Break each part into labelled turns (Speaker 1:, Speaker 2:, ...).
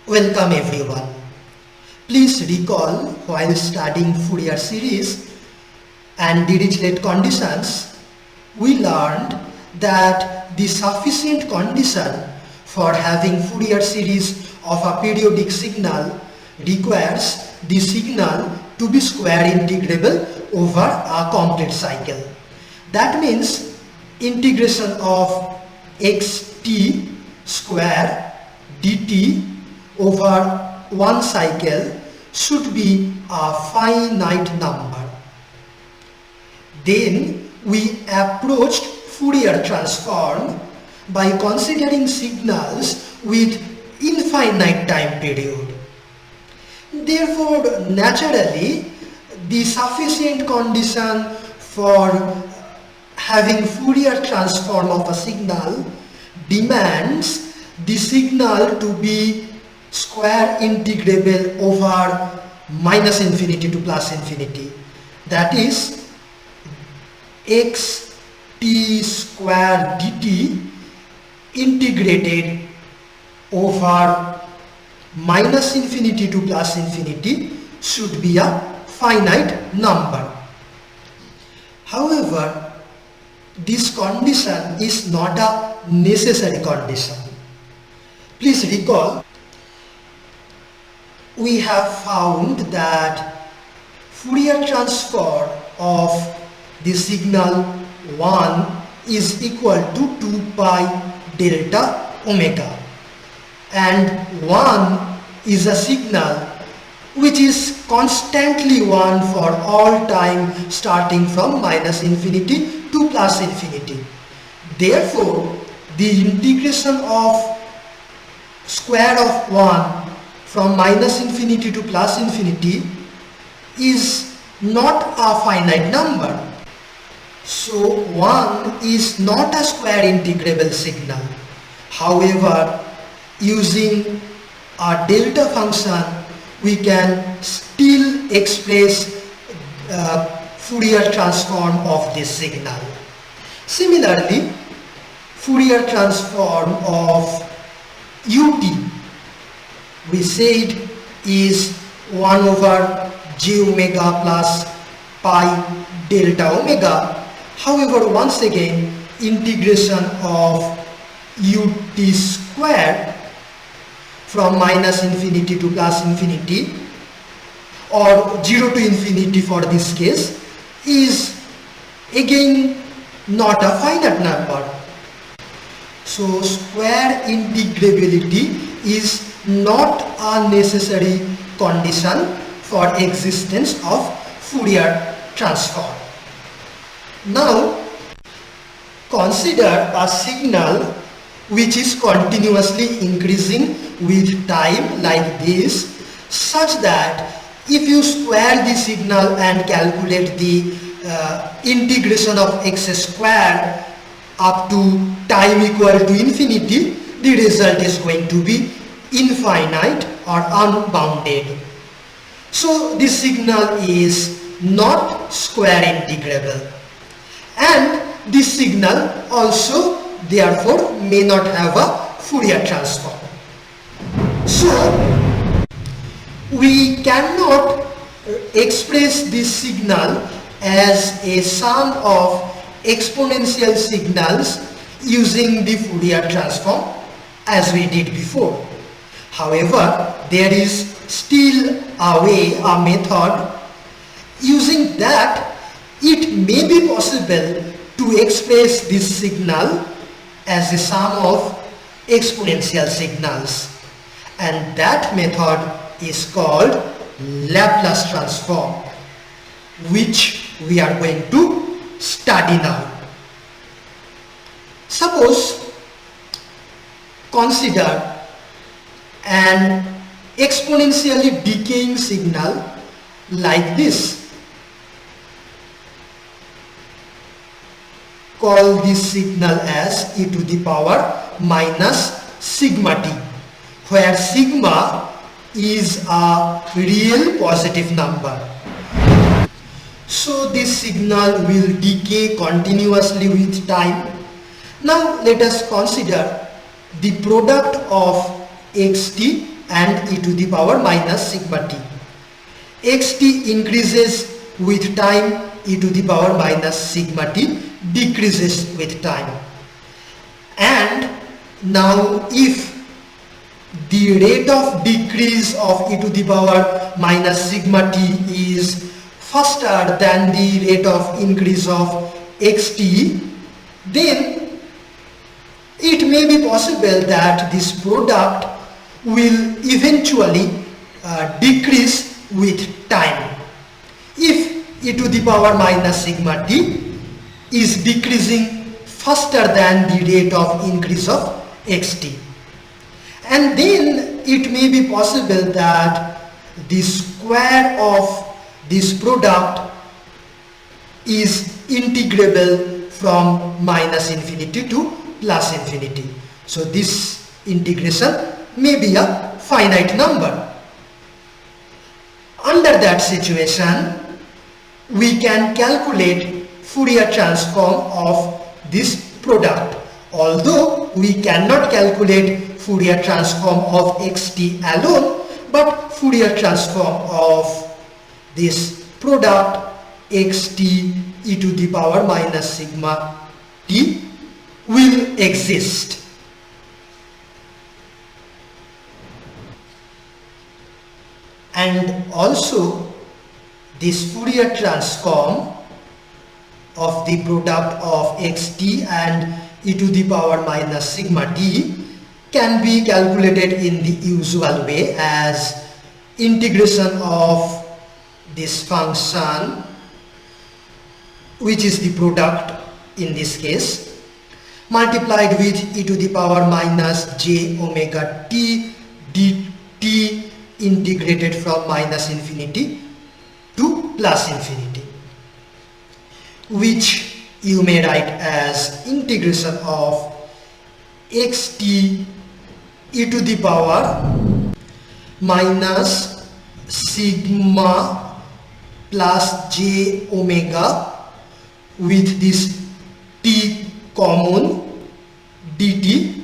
Speaker 1: Welcome everyone. Please recall while studying Fourier series and Dirichlet conditions, we learned that the sufficient condition for having Fourier series of a periodic signal requires the signal to be square integrable over a complete cycle. That means integration of xt square dt over one cycle should be a finite number. Then we approached Fourier transform by considering signals with infinite time period. Therefore, naturally, the sufficient condition for having Fourier transform of a signal demands the signal to be square integrable over minus infinity to plus infinity. That is xt square dt integrated over minus infinity to plus infinity should be a finite number. However, this condition is not a necessary condition. Please recall, we have found that Fourier transform of the signal 1 is equal to 2 pi delta omega, and 1 is a signal which is constantly 1 for all time starting from minus infinity to plus infinity. Therefore, the integration of square of 1 from minus infinity to plus infinity is not a finite number. So 1 is not a square integrable signal. However, using a delta function, we can still express Fourier transform of this signal. Similarly, Fourier transform of ut, we said, is 1 over j omega plus pi delta omega. However, once again, integration of ut square from minus infinity to plus infinity, or 0 to infinity for this case, is again not a finite number. So square integrability is not a necessary condition for existence of Fourier transform. Now consider a signal which is continuously increasing with time like this, such that if you square the signal and calculate the integration of x square up to time equal to infinity, the result is going to be infinite or unbounded. So this signal is not square integrable, and this signal also therefore may not have a Fourier transform. So we cannot express this signal as a sum of exponential signals using the Fourier transform as we did before. However, there is still a way, a method, using that it may be possible to express this signal as a sum of exponential signals, and that method is called Laplace transform, which we are going to study now. Suppose, consider an exponentially decaying signal like this. Call this signal as e to the power minus sigma t, where sigma is a real positive number. So this signal will decay continuously with time. Now let us consider the product of xt and e to the power minus sigma t. xt increases with time, e to the power minus sigma t decreases with time. And now if the rate of decrease of e to the power minus sigma t is faster than the rate of increase of xt, then it may be possible that this product will eventually decrease with time. If e to the power minus sigma t is decreasing faster than the rate of increase of xt, and then it may be possible that the square of this product is integrable from minus infinity to plus infinity. So this integration may be a finite number. Under that situation, we can calculate Fourier transform of this product. Although we cannot calculate Fourier transform of xt alone, but Fourier transform of this product xt e to the power minus sigma t will exist. And also this Fourier transform of the product of xt and e to the power minus sigma t can be calculated in the usual way as integration of this function, which is the product in this case, multiplied with e to the power minus j omega t dt integrated from minus infinity to plus infinity, which you may write as integration of xt e to the power minus sigma plus j omega with this t common dt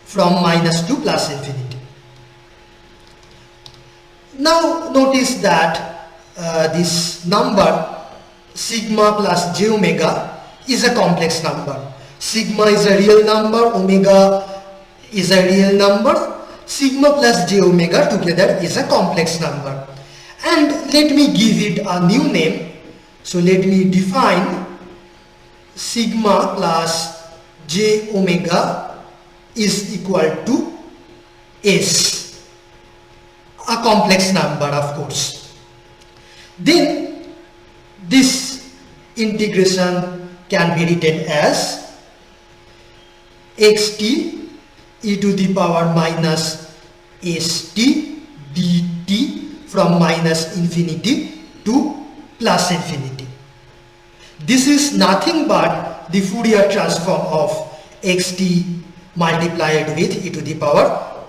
Speaker 1: from minus to plus infinity. Now notice that this number sigma plus j omega is a complex number. Sigma is a real number, omega is a real number. Sigma plus j omega together is a complex number. And let me give it a new name. So let me define sigma plus j omega is equal to s, a complex number of course. Then this integration can be written as xt e to the power minus st dt from minus infinity to plus infinity. This is nothing but the Fourier transform of xt multiplied with e to the power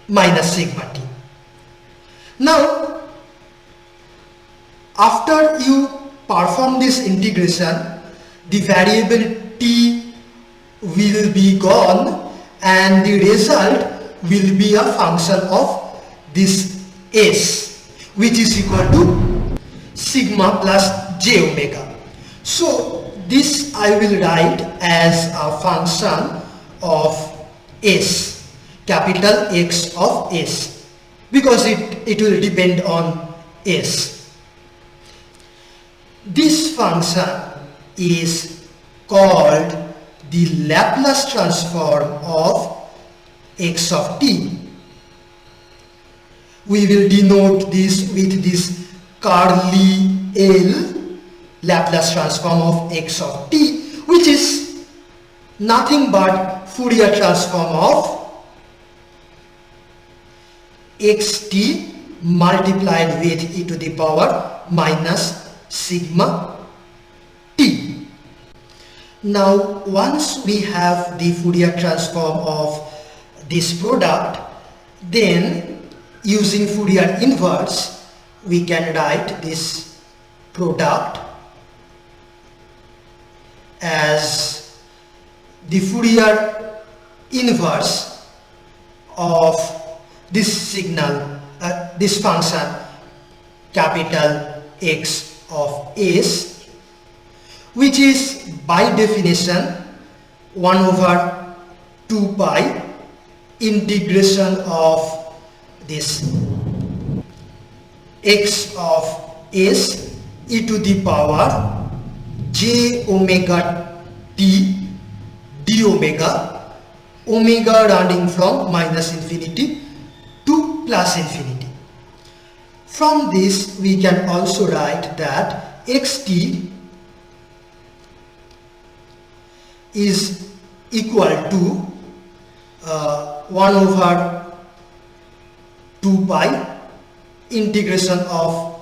Speaker 1: minus sigma t. Now, after you perform this integration, the variable t will be gone and the result will be a function of this s, which is equal to sigma plus j omega. So this I will write as a function of s, capital X of s, because it will depend on s. This function is called the Laplace transform of x of t. We will denote this with this curly L, Laplace transform of x of t, which is nothing but Fourier transform of xt multiplied with e to the power minus sigma t. Now once we have the Fourier transform of this product, then using Fourier inverse we can write this product as the Fourier inverse of this signal, this function capital X of S, which is by definition 1 over 2 pi integration of this X of S e to the power j omega t d omega, omega running from minus infinity to plus infinity. From this we can also write that xt is equal to 1 over 2 pi integration of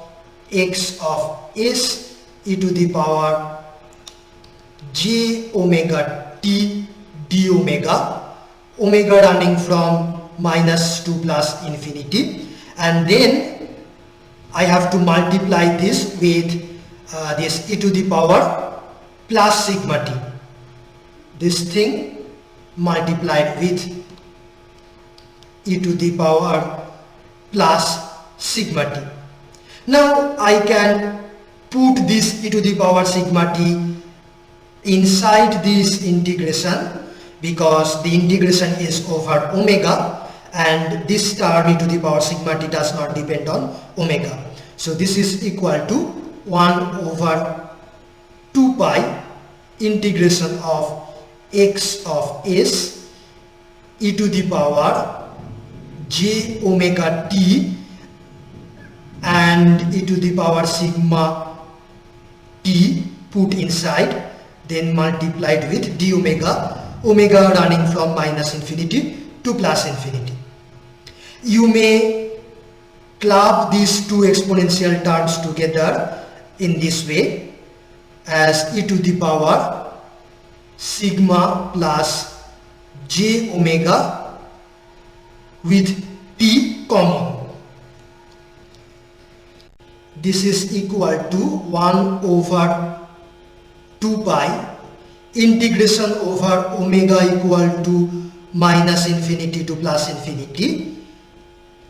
Speaker 1: X of S e to the power j omega t d omega, omega running from minus to plus infinity, and then I have to multiply this with this e to the power plus sigma t, this thing multiplied with e to the power plus sigma t. Now I can put this e to the power sigma t inside this integration, because the integration is over omega and this term e to the power sigma t does not depend on omega. So this is equal to 1 over 2 pi integration of X of S e to the power j omega t and e to the power sigma t put inside, then multiplied with d omega, omega running from minus infinity to plus infinity. You may club these two exponential terms together in this way as e to the power sigma plus j omega with t common. This is equal to 1 over 2 pi integration over omega equal to minus infinity to plus infinity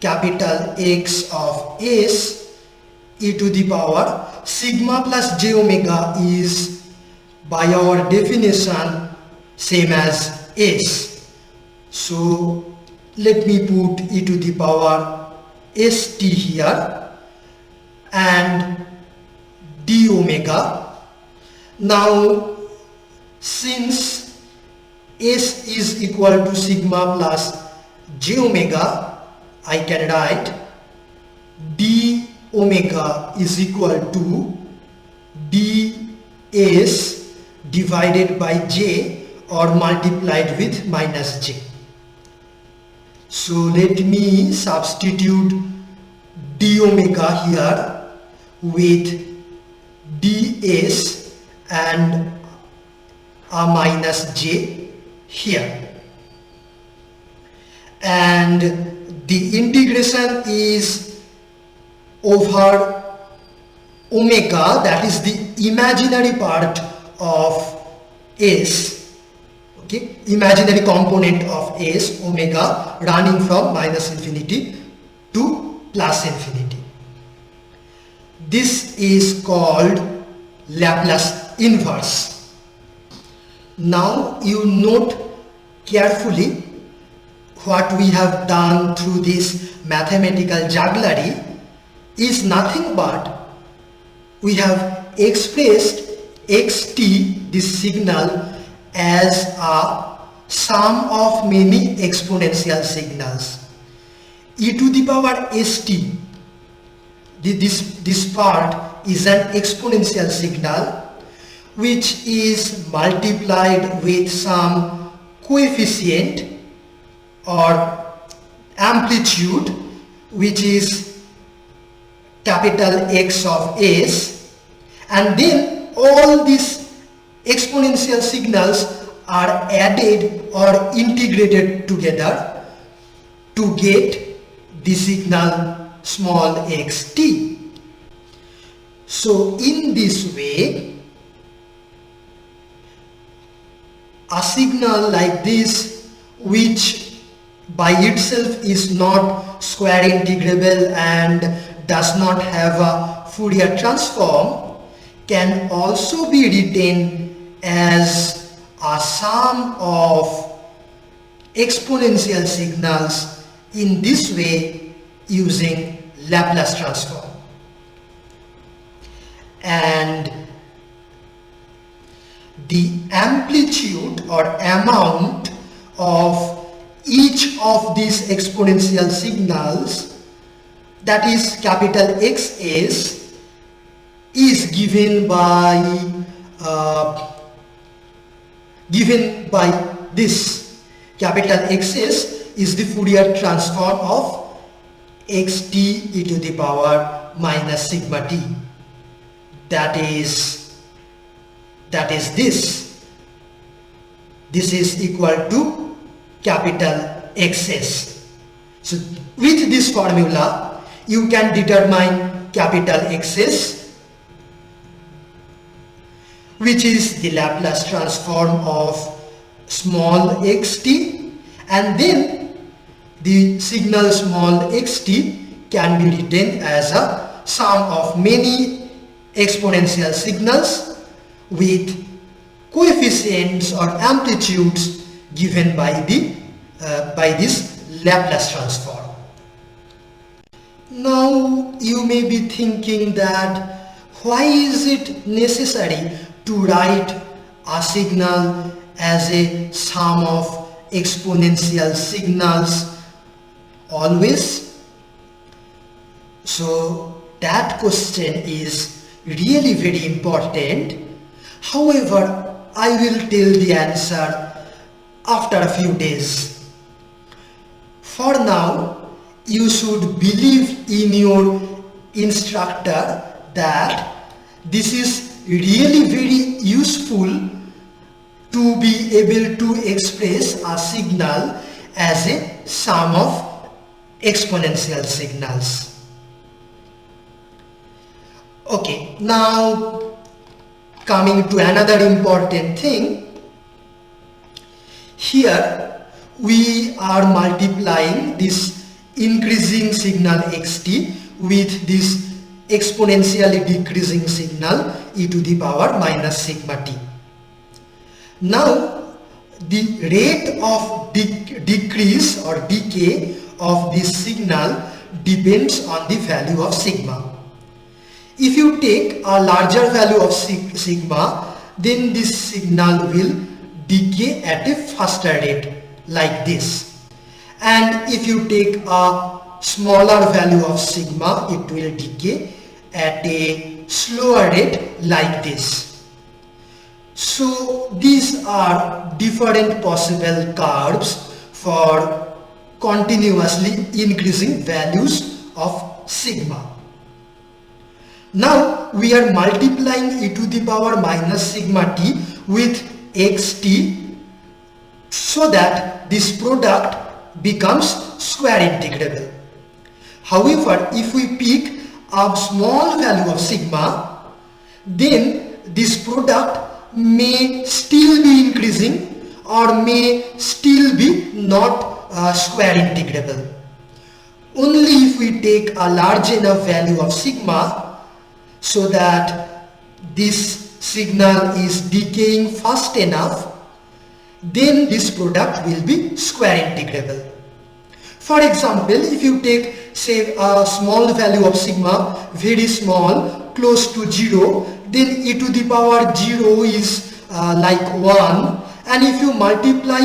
Speaker 1: capital X of S e to the power sigma plus j omega is by our definition same as S. So let me put e to the power st here and d omega. Now since S is equal to sigma plus j omega, I can write d omega is equal to ds divided by j or multiplied with minus j. So let me substitute d omega here with ds and a minus j here, and the integration is over omega, that is the imaginary part of S, okay, imaginary component of S, omega running from minus infinity to plus infinity. This is called Laplace inverse. Now you note carefully what we have done through this mathematical jugglery is nothing but we have expressed xt, this signal, as a sum of many exponential signals. E to the power st, this part is an exponential signal which is multiplied with some coefficient or amplitude which is capital X of S, and then all these exponential signals are added or integrated together to get the signal small xt. So in this way, a signal like this which by itself is not square integrable and does not have a Fourier transform can also be written as a sum of exponential signals in this way using Laplace transform. And the amplitude or amount of each of these exponential signals, that is capital Xs, is given by this. Capital Xs is the Fourier transform of xt e to the power minus sigma t. That is this. This is equal to capital Xs. So with this formula you can determine capital Xs, which is the Laplace transform of small xt, and then the signal small xt can be written as a sum of many exponential signals with coefficients or amplitudes given by this Laplace transform. Now you may be thinking that why is it necessary to write a signal as a sum of exponential signals always? So that question is really very important. However, I will tell the answer after a few days. For now, you should believe in your instructor that this is really very useful to be able to express a signal as a sum of exponential signals. Okay, now coming to another important thing. Here we are multiplying this increasing signal xt with this exponentially decreasing signal e to the power minus sigma t. Now the rate of decrease or decay of this signal depends on the value of sigma. If you take a larger value of sigma, then this signal will decay at a faster rate like this. And if you take a smaller value of sigma, it will decay at a slower rate like this. So these are different possible curves for continuously increasing values of sigma. Now we are multiplying e to the power minus sigma t with xt so that this product becomes square integrable. However, if we pick a small value of sigma, then this product may still be increasing or may still be not square integrable. Only if we take a large enough value of sigma so that this signal is decaying fast enough, then this product will be square integrable. For example, if you take say a small value of sigma, very small, close to 0, then e to the power 0 is like 1, and if you multiply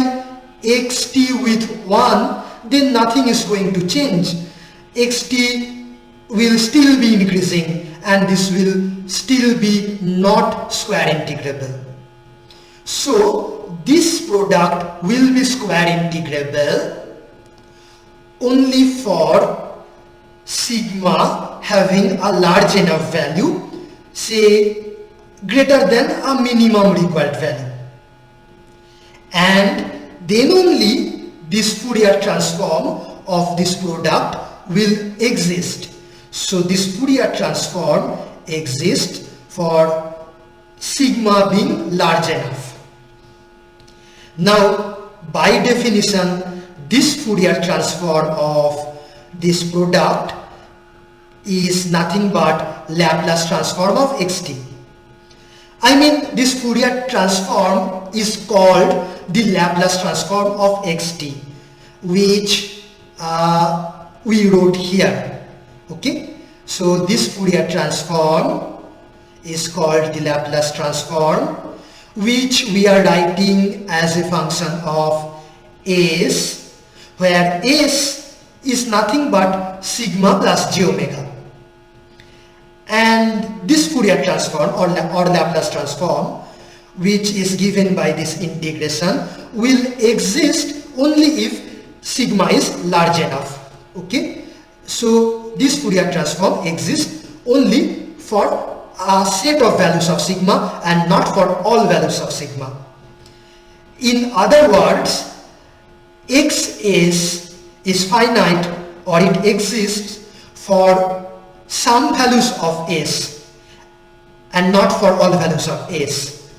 Speaker 1: xt with 1, then nothing is going to change. Xt will still be increasing and this will still be not square integrable. So this product will be square integrable only for sigma having a large enough value, say greater than a minimum required value, and then only this Fourier transform of this product will exist. So this Fourier transform exists for sigma being large enough. Now by definition, this Fourier transform of this product is nothing but Laplace transform of xt. I mean, this Fourier transform is called the Laplace transform of xt, which we wrote here. Okay, so this Fourier transform is called the Laplace transform, which we are writing as a function of s, where s is nothing but sigma plus j omega. And this Fourier transform or Laplace transform, which is given by this integration, will exist only if sigma is large enough. Okay, so this Fourier transform exists only for a set of values of sigma and not for all values of sigma. In other words, x is finite, or it exists for some values of s and not for all values of s,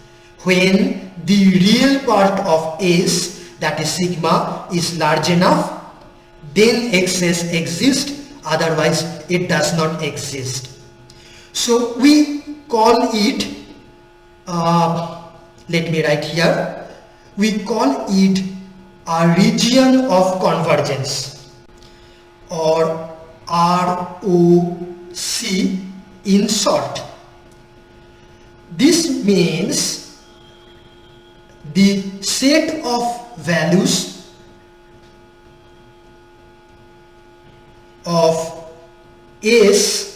Speaker 1: when the real part of s, that is sigma, is large enough, then xs exists, otherwise it does not exist. So we call it, let me write here, we call it a region of convergence, or ROC in short. This means the set of values of s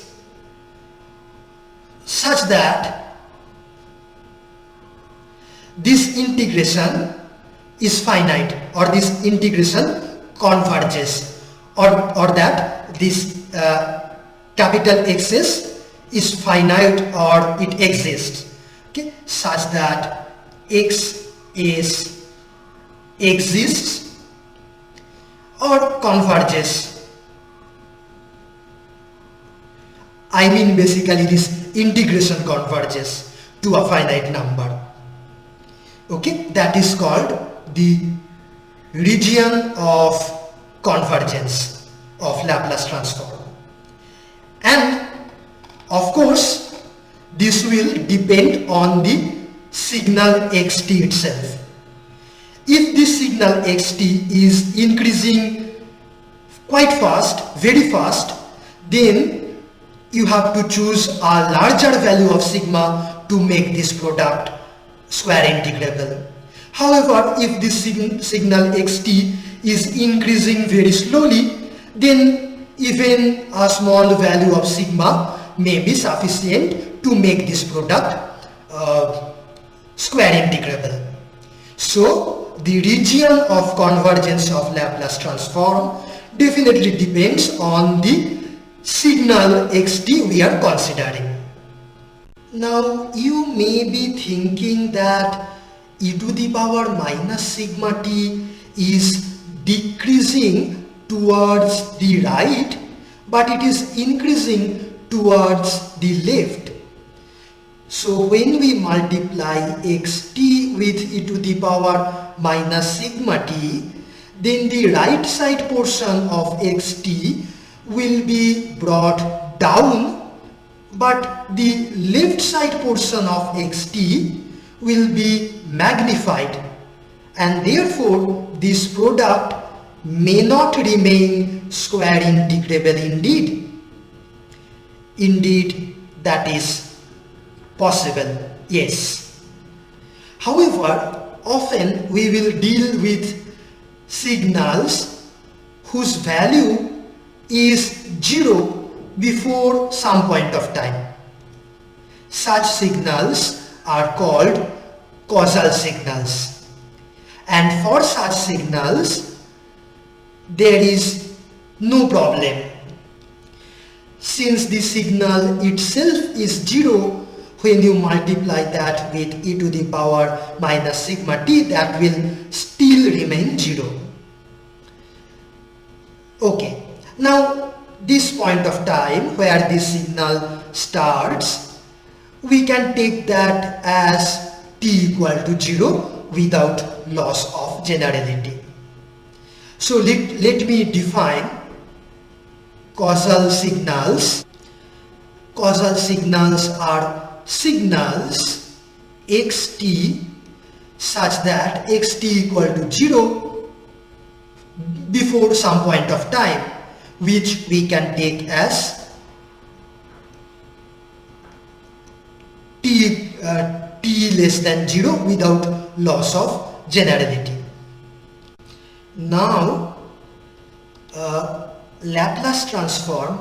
Speaker 1: such that this integration is finite, or this integration converges, or that this capital Xs is finite, or it exists, okay, such that X exists or converges. I mean, basically this integration converges to a finite number. Okay, that is called the region of convergence of Laplace transform. And of course, this will depend on the signal xt itself. If this signal xt is increasing quite fast, very fast, then you have to choose a larger value of sigma to make this product square integrable. However, if this signal xt is increasing very slowly, then even a small value of sigma may be sufficient to make this product square integrable. So the region of convergence of Laplace transform definitely depends on the signal xt we are considering. Now you may be thinking that e to the power minus sigma t is decreasing towards the right, but it is increasing towards the left. So when we multiply xt with e to the power minus sigma t, then the right side portion of xt will be brought down, but the left side portion of xt will be magnified, and therefore this product may not remain square integrable indeed. Indeed, that is possible, yes. However, often we will deal with signals whose value is 0 before some point of time. Such signals are called causal signals, and for such signals there is no problem, since the signal itself is 0. When you multiply that with e to the power minus sigma t, that will still remain 0. Okay, now this point of time where this signal starts, we can take that as t equal to 0 without loss of generality. So let me define causal signals. Causal signals are signals xt such that xt equal to 0 before some point of time, which we can take as t less than 0 without loss of generality. Now Laplace transform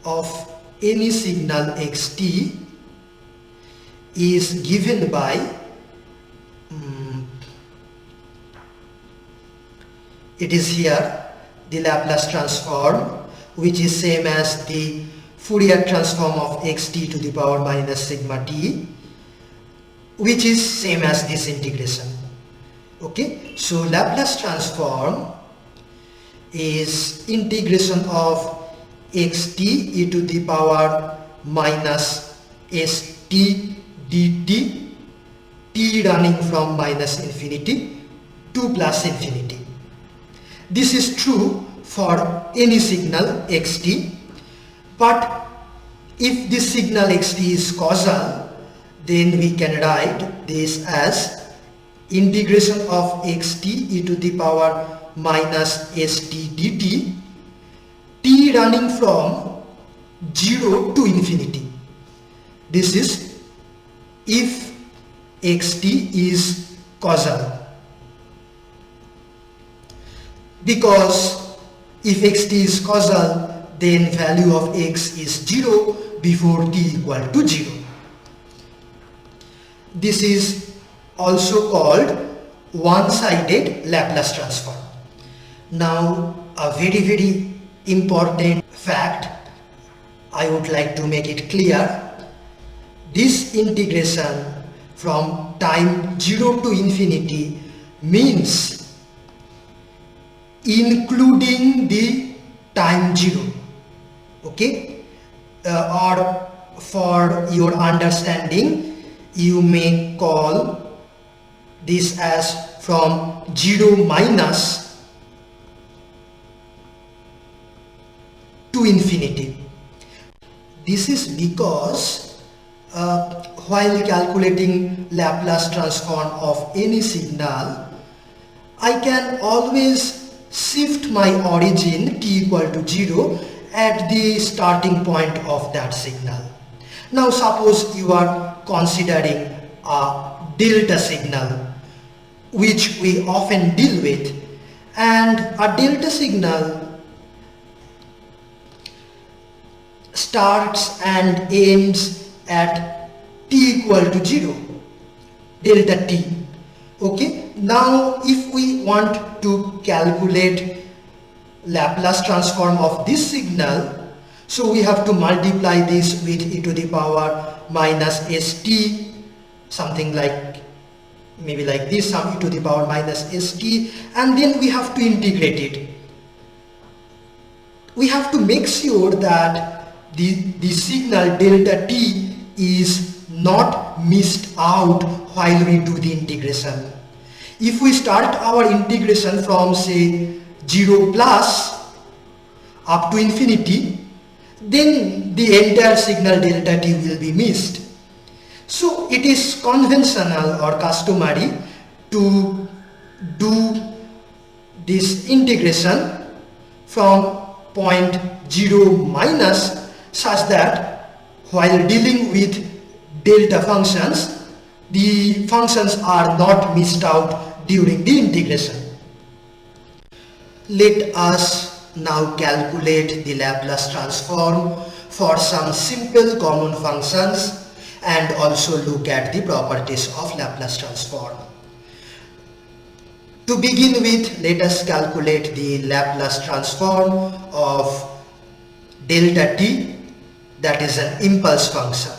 Speaker 1: of any signal xt is given by it is here the Laplace transform, which is same as the Fourier transform of xt to the power minus sigma t, which is same as this integration. Okay, so Laplace transform is integration of xt e to the power minus st dt, t running from minus infinity to plus infinity. This is true for any signal xt, but if this signal xt is causal, then we can write this as integration of xt e to the power minus st dt, t running from 0 to infinity. This is if xt is causal. Because if xt is causal, then value of x is 0 before t equal to 0. This is also called one-sided Laplace transform. Now a very important fact, I would like to make it clear. This integration from time 0 to infinity means including the time 0. Okay, or for your understanding, you may call this as from 0 minus to infinity. This is because while calculating Laplace transform of any signal, I can always shift my origin t equal to 0 at the starting point of that signal. Now suppose you are considering a delta signal, which we often deal with, and a delta signal starts and ends at t equal to 0, delta t. Okay, now if we want to calculate Laplace transform of this signal, so we have to multiply this with e to the power minus st, something like maybe like this, some e to the power minus st, and then we have to integrate it. We have to make sure that the signal delta t is not missed out while we do the integration. If we start our integration from say 0 plus up to infinity, then the entire signal delta t will be missed. So it is conventional or customary to do this integration from point 0 minus such that while dealing with delta functions, the functions are not missed out during the integration. Let us now calculate the Laplace transform for some simple common functions and also look at the properties of Laplace transform. To begin with, let us calculate the Laplace transform of delta t, that is an impulse function.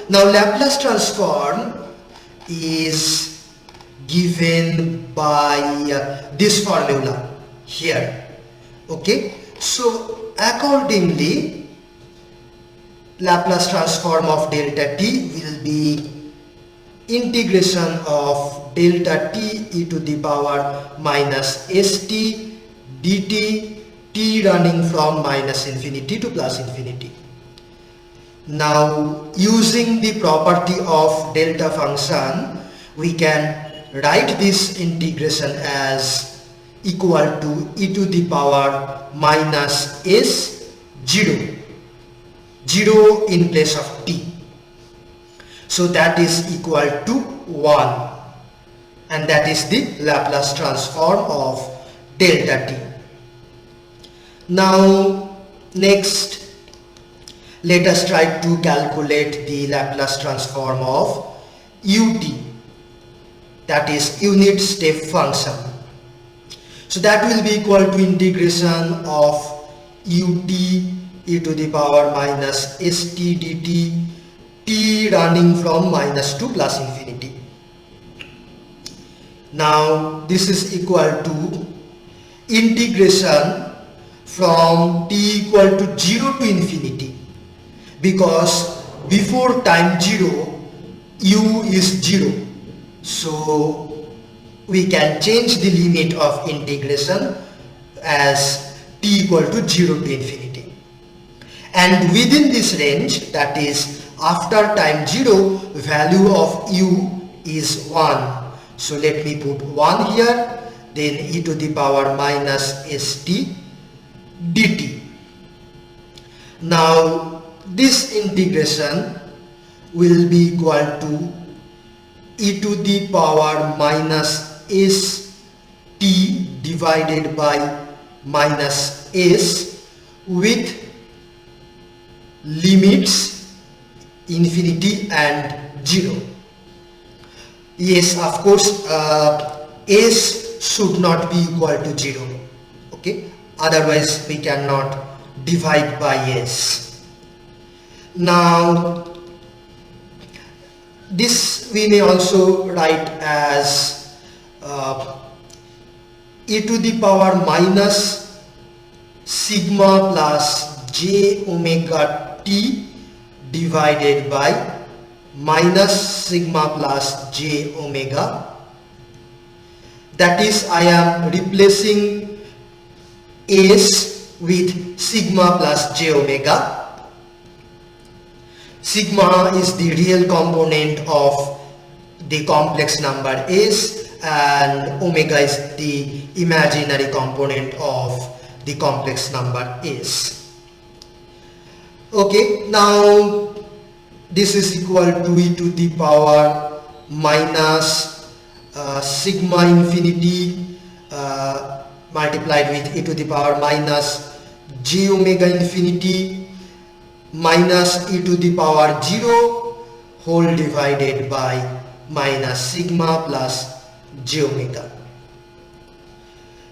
Speaker 1: Now Laplace transform is given by this formula here. Okay, so accordingly Laplace transform of delta t will be integration of delta t e to the power minus st dt, t running from minus infinity to plus infinity. Now using the property of delta function, we can write this integration as equal to e to the power minus s 0 in place of t. So that is equal to 1, and that is the Laplace transform of delta t. Now next, let us try to calculate the Laplace transform of ut, that is unit step function. So that will be equal to integration of ut e to the power minus st dt, t running from minus to plus infinity. Now this is equal to integration from t equal to 0 to infinity, because before time 0 u is 0, so we can change the limit of integration as t equal to 0 to infinity, and within this range, that is after time 0, value of u is 1. So let me put 1 here, then e to the power minus st dt. Now this integration will be equal to e to the power minus st divided by minus s with limits infinity and 0. Yes, of course, s should not be equal to 0, okay, otherwise we cannot divide by s. Now this we may also write as e to the power minus sigma plus j omega t divided by minus sigma plus j omega. That is, I am replacing s with sigma plus j omega. Sigma is the real component of the complex number s, and omega is the imaginary component of the complex number s. Okay, now this is equal to e to the power minus sigma infinity multiplied with e to the power minus j omega infinity minus e to the power 0 whole divided by minus sigma plus j omega.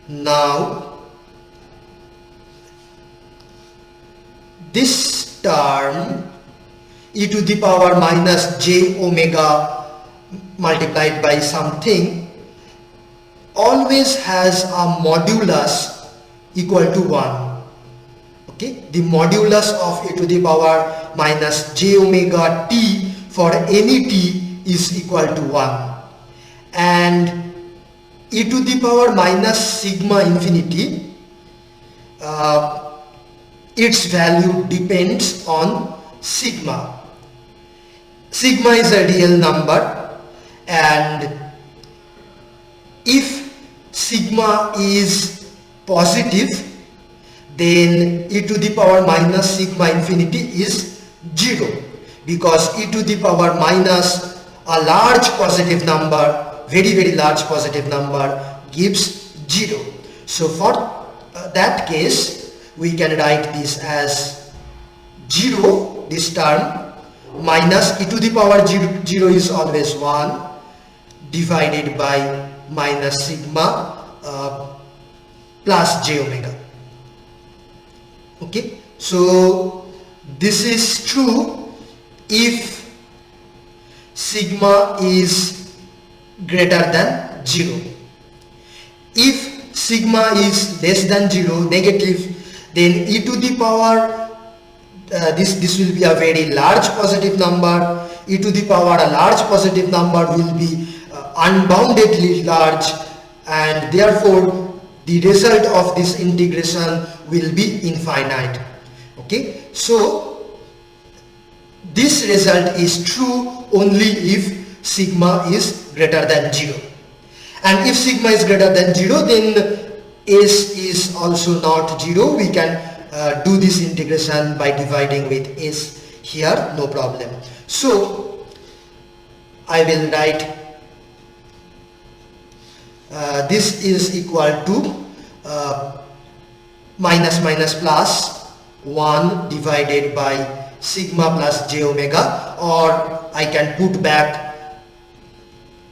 Speaker 1: Now this term e to the power minus j omega multiplied by something always has a modulus equal to 1. Okay, the modulus of e to the power minus j omega t for any t is equal to 1, and e to the power minus sigma infinity, its value depends on sigma. Sigma is a real number, and if sigma is positive, then e to the power minus sigma infinity is 0, because e to the power minus a large positive number, very large positive number, gives 0. So for that case, we can write this as 0, this term, minus e to the power 0 is always 1 divided by minus sigma plus j omega. Okay, so this is true if sigma is greater than 0. If sigma is less than 0, negative, then e to the power this will be a very large positive number. E to the power a large positive number will be unboundedly large, and therefore the result of this integration will be infinite. Okay, so this result is true only if sigma is greater than 0, and if sigma is greater than 0, then s is also not 0. We can do this integration by dividing with s here, no problem. So I will write this is equal to minus minus plus 1 divided by sigma plus j omega, or I can put back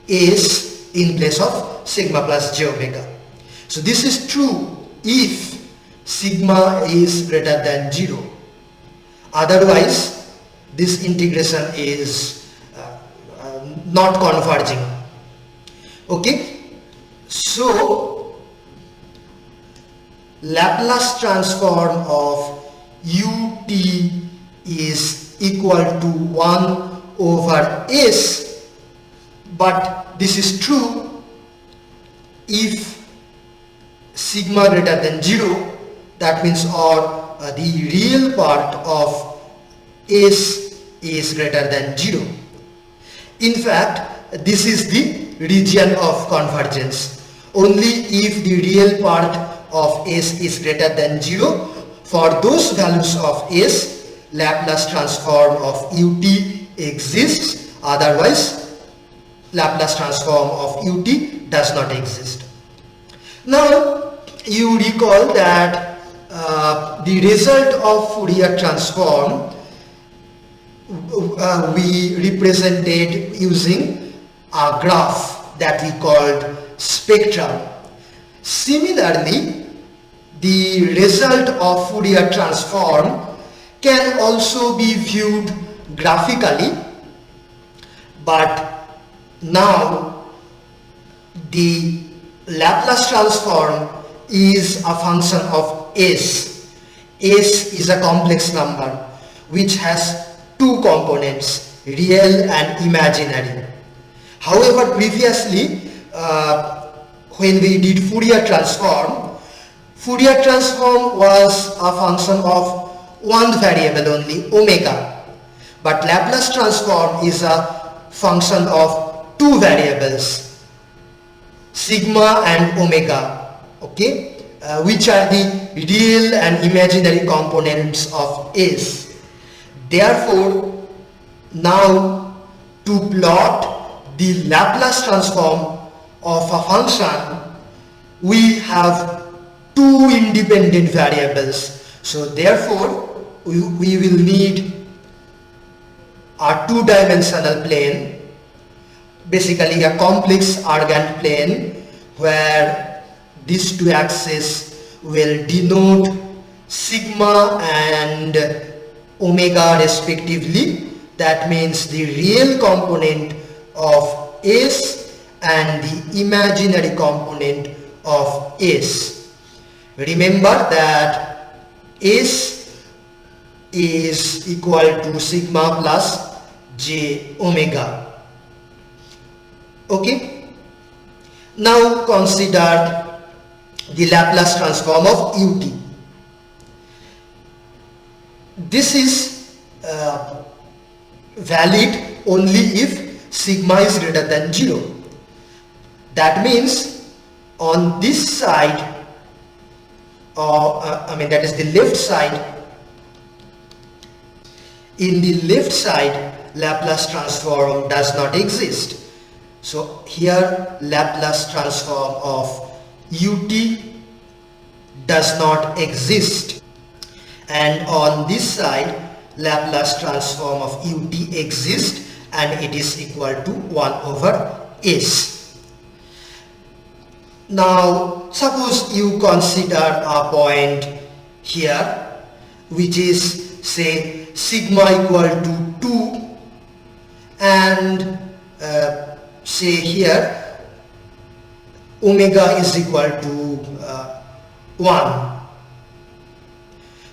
Speaker 1: s in place of sigma plus j omega. So this is true if sigma is greater than 0. Otherwise, this integration is not converging. Okay, so Laplace transform of ut is equal to 1 over s, but this is true if sigma greater than 0, that means or the real part of s is greater than 0. In fact, this is the region of convergence. Only if the real part of s is greater than 0, for those values of s, Laplace transform of ut exists. Otherwise, Laplace transform of ut does not exist. Now, you recall that the result of Fourier transform we represented using a graph that we called spectrum. Similarly, the result of Fourier transform can also be viewed graphically, but now the Laplace transform is a function of s. S is a complex number which has two components, real and imaginary. However, previously when we did Fourier transform was a function of one variable only, omega, but Laplace transform is a function of two variables, sigma and omega, okay, which are the real and imaginary components of s. Therefore, now to plot the Laplace transform of a function, we have two independent variables. So therefore, we will need a two-dimensional plane, basically a complex Argand plane, where these two axes will denote sigma and omega respectively. That means the real component of s and the imaginary component of s. Remember that s is equal to sigma plus j omega. Okay, now consider the Laplace transform of ut. This is valid only if sigma is greater than 0. That means on this side, that is the left side, in the left side Laplace transform does not exist. So here Laplace transform of ut does not exist, and on this side Laplace transform of ut exists, and it is equal to 1 over s. Now suppose you consider a point here which is, say, sigma equal to 2, and say here omega is equal to 1.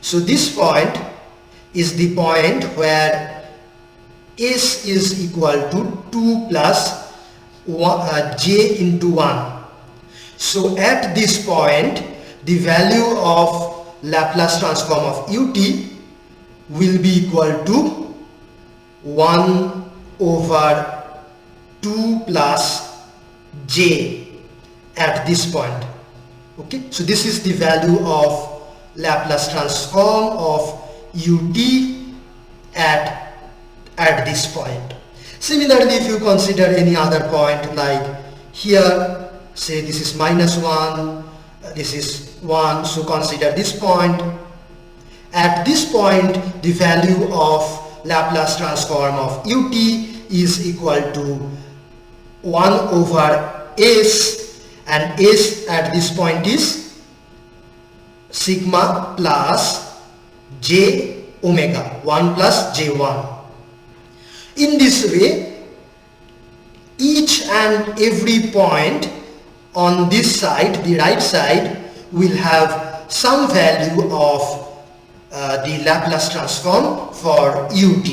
Speaker 1: So this point is the point where s is equal to 2 plus j into 1. So at this point, the value of Laplace transform of ut will be equal to 1 over 2 plus j at this point. Okay, so this is the value of Laplace transform of ut at this point. Similarly, if you consider any other point, like here, say this is -1, this is 1, so consider this point. At this point, the value of Laplace transform of ut is equal to 1 over s, and s at this point is sigma plus j omega, 1 plus j1. In this way, each and every point on this side, the right side, will have some value of the Laplace transform for ut.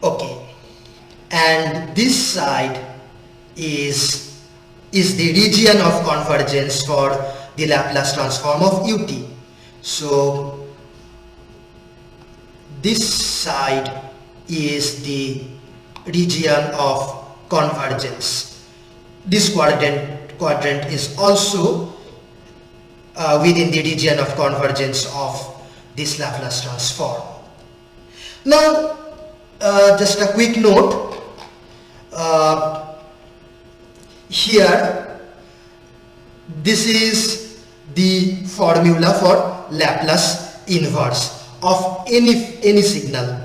Speaker 1: Okay, and this side is the region of convergence for the Laplace transform of ut. So this side is the region of convergence. This quadrant is also within the region of convergence of this Laplace transform. Now, just a quick note. Here, this is the formula for Laplace inverse of any signal.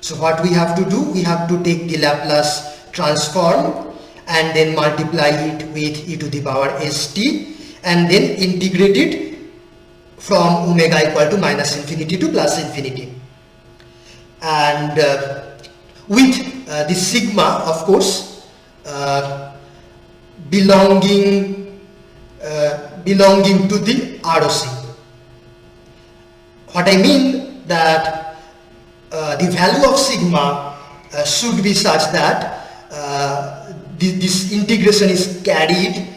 Speaker 1: So what we have to do, we have to take the Laplace transform and then multiply it with e to the power st, and then integrate it from omega equal to -infinity to +infinity. And with the sigma, of course, belonging to the ROC. What I mean that the value of sigma should be such that this integration is carried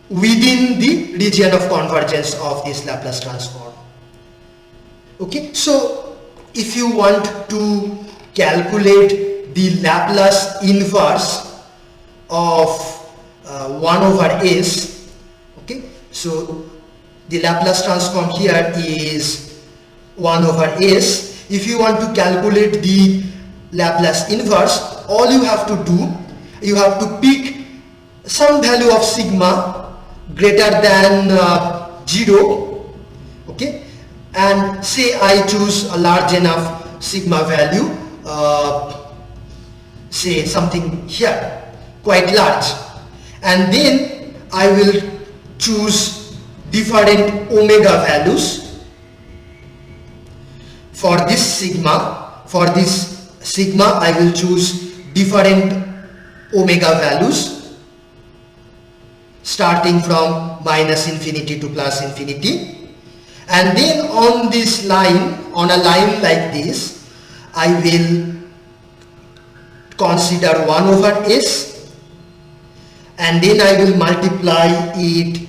Speaker 1: within the region of convergence of this Laplace transform. Okay, so if you want to calculate the Laplace inverse of 1 over s, okay, so the Laplace transform here is 1 over s. If you want to calculate the Laplace inverse, all you have to do, you have to pick some value of sigma greater than 0, okay, and say I choose a large enough sigma value, say something here, quite large, and then I will choose different omega values for this sigma. For this sigma, I will choose different omega values starting from -infinity to +infinity, and then on this line, on a line like this, I will consider 1 over s, and then I will multiply it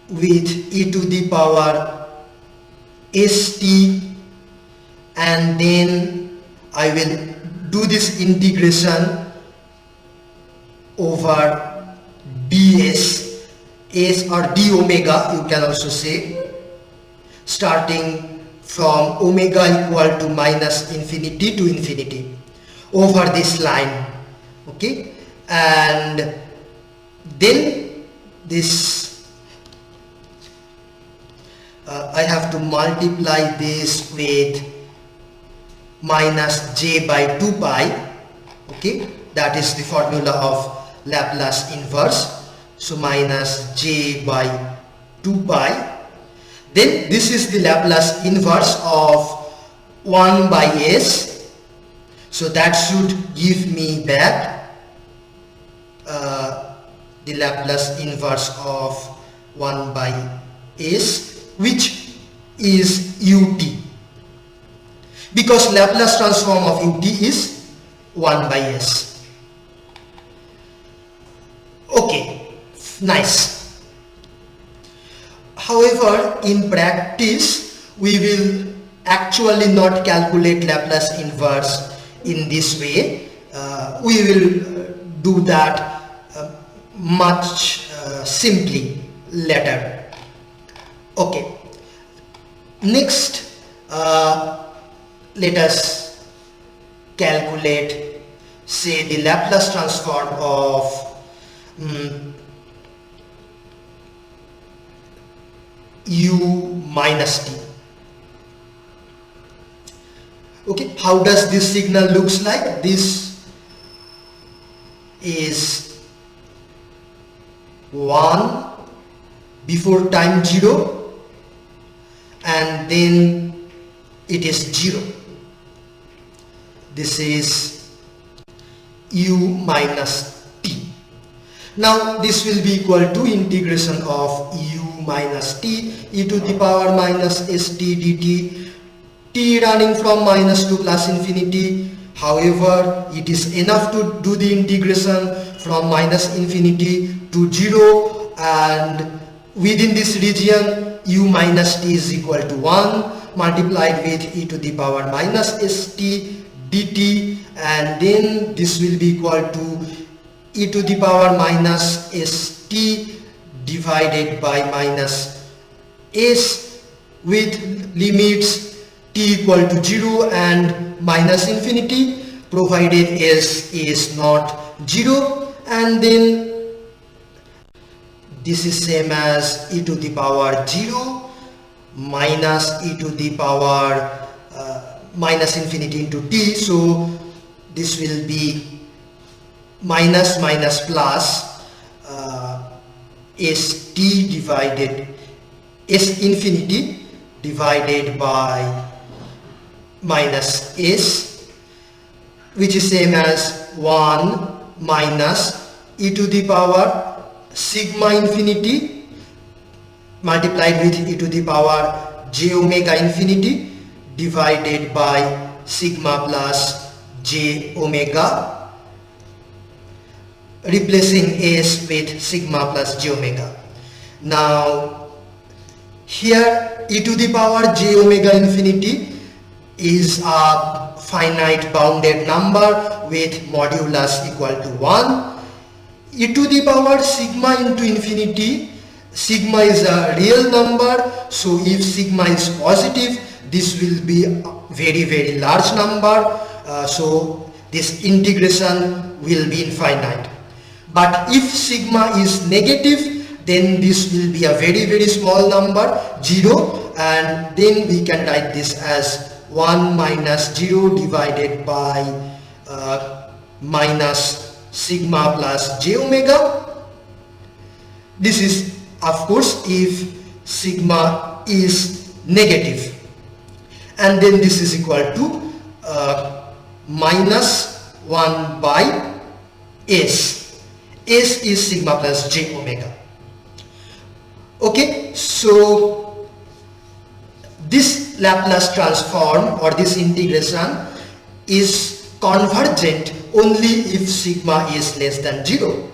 Speaker 1: with e to the power st, and then I will do this integration over ds, s or d omega you can also say, starting from omega equal to -infinity to infinity over this line, okay, and then this I have to multiply this with -j by 2 pi, okay, that is the formula of Laplace inverse, so -j by 2 pi. Then this is the Laplace inverse of 1 by s, so that should give me back the Laplace inverse of 1 by s, which is ut, because Laplace transform of ut is 1 by s. Okay, nice. However, in practice, we will actually not calculate Laplace inverse in this way. We will do that much simply later. Okay. Next, let us calculate, say, the Laplace transform of u minus t. Okay, how does this signal looks like? This is 1 before time 0 and then it is 0. This is u minus t. Now this will be equal to integration of u minus t e to the power minus st dt, t running from minus to plus infinity. However, it is enough to do the integration from minus infinity to 0, and within this region u minus t is equal to 1 multiplied with e to the power minus st dt, and then this will be equal to e to the power minus st divided by minus s with limits t equal to 0 and minus infinity, provided s is not 0, and then this is same as e to the power 0 minus e to the power minus infinity into t. So this will be minus minus plus st divided s infinity divided by minus s, which is same as 1 minus e to the power sigma infinity multiplied with e to the power j omega infinity divided by sigma plus j omega, replacing s with sigma plus j omega. Now here e to the power j omega infinity is a finite bounded number with modulus equal to 1. E to the power sigma into infinity, sigma is a real number, so if sigma is positive, this will be a very large number, so this integration will be infinite. But if sigma is negative, then this will be a very small number, 0, and then we can write this as 1 minus 0 divided by minus sigma plus j omega. This is of course if sigma is negative, and then this is equal to minus 1 by s. S is sigma plus j omega. Okay, so this Laplace transform or this integration is convergent only if sigma is less than 0,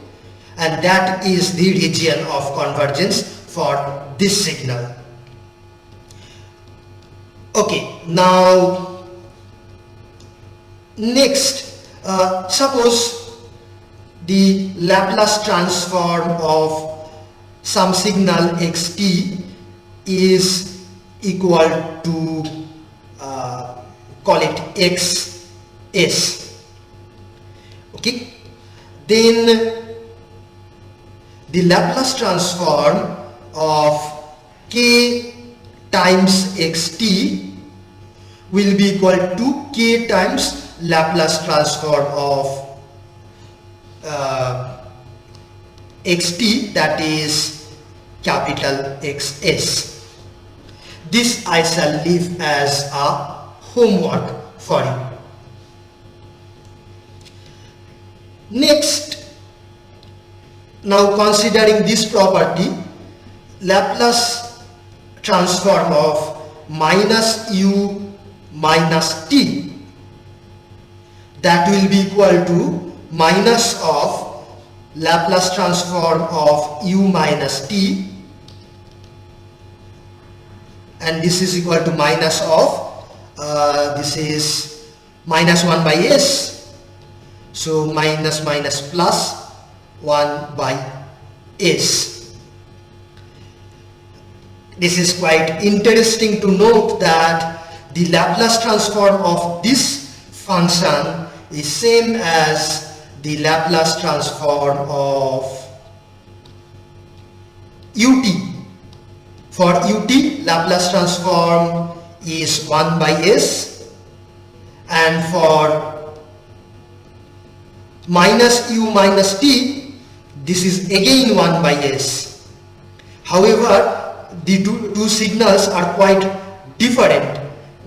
Speaker 1: and that is the region of convergence for this signal. Okay, now next, suppose the Laplace transform of some signal xt is equal to call it xs. Okay, then the Laplace transform of k times xt will be equal to k times Laplace transform of xt, that is capital Xs. This I shall leave as a homework for you. Next, now considering this property, Laplace transform of minus u minus t, that will be equal to minus of Laplace transform of u minus t, and this is equal to minus of this is minus 1 by s, so minus minus plus 1 by s. This is quite interesting to note that the Laplace transform of this function is same as the Laplace transform of ut. For ut, Laplace transform is 1 by s, and for minus u minus t, this is again 1 by s. However, the two signals are quite different.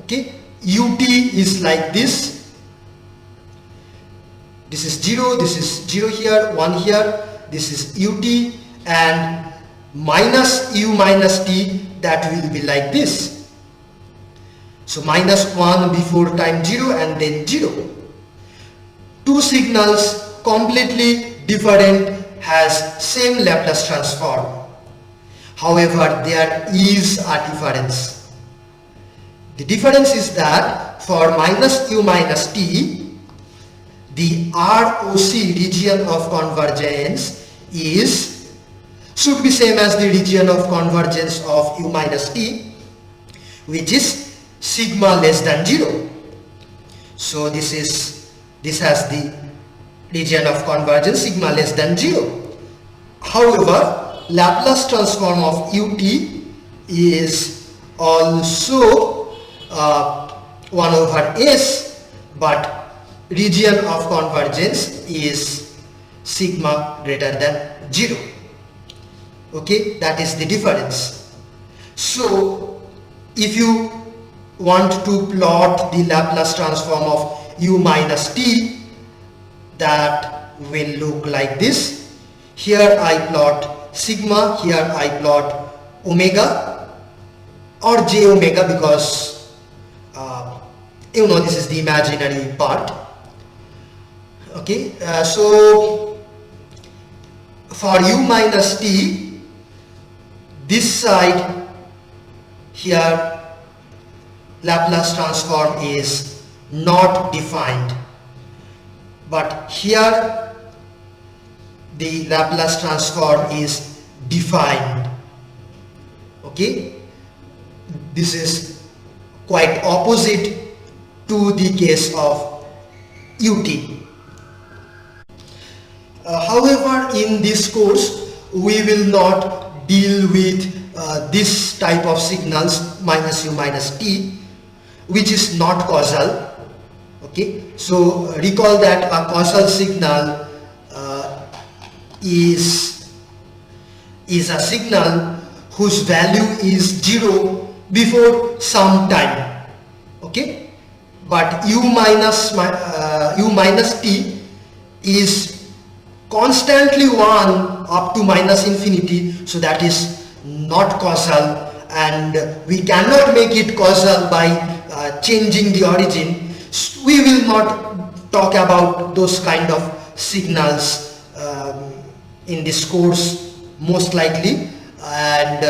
Speaker 1: Okay, ut is like this. This is 0, this is 0 here, 1 here, this is ut, and minus u minus t, that will be like this. So minus 1 before time 0 and then 0. Two signals completely different has same Laplace transform. However, there is a difference. The difference is that for minus u minus t, the ROC region of convergence should be same as the region of convergence of u minus t, which is sigma less than 0. So this has the region of convergence sigma less than 0. However, Laplace transform of ut is also 1 over s, but region of convergence is sigma greater than 0. Okay, that is the difference. So if you want to plot the Laplace transform of u minus t, that will look like this. Here I plot sigma, here I plot omega or j omega, because this is the imaginary part. Okay, so for u minus t, this side here Laplace transform is not defined, but here the Laplace transform is defined. Okay, this is quite opposite to the case of ut. However, in this course we will not deal with this type of signals minus u minus t, which is not causal. Okay, so recall that a causal signal is a signal whose value is 0 before some time. Okay, but u minus t is constantly 1 up to minus infinity, so that is not causal, and we cannot make it causal by changing the origin. We will not talk about those kind of signals in this course most likely, and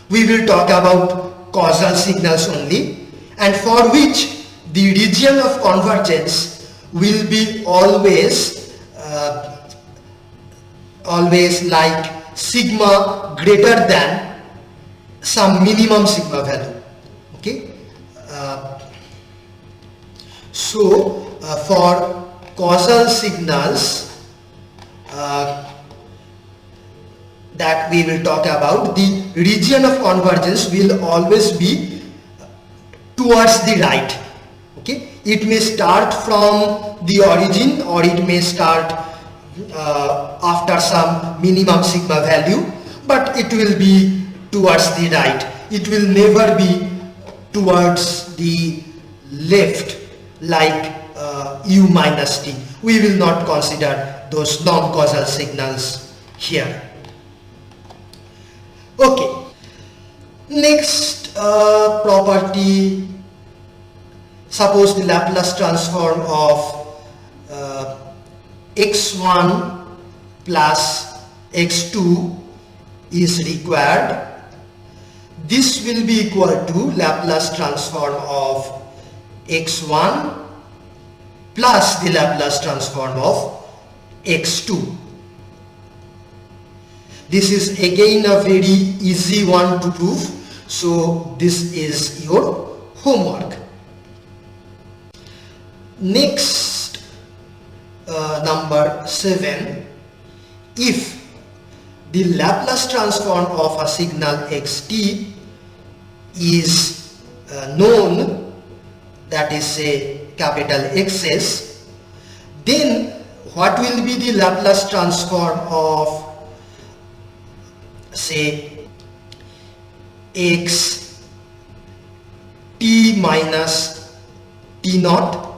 Speaker 1: we will talk about causal signals only, and for which the region of convergence will be always like sigma greater than some minimum sigma value. Okay, so for causal signals that we will talk about, the region of convergence will always be towards the right. Okay, it may start from the origin, or it may start after some minimum sigma value, but it will be towards the right. It will never be towards the left like u minus t. We will not consider those non-causal signals here. Okay, next property suppose the Laplace transform of x1 plus x2 is required. This will be equal to Laplace transform of x1 plus the Laplace transform of x2. This is again a very easy one to prove, so this is your homework. Next, number 7, if the Laplace transform of a signal xt is known, that is say capital Xs, then what will be the Laplace transform of say x t minus t naught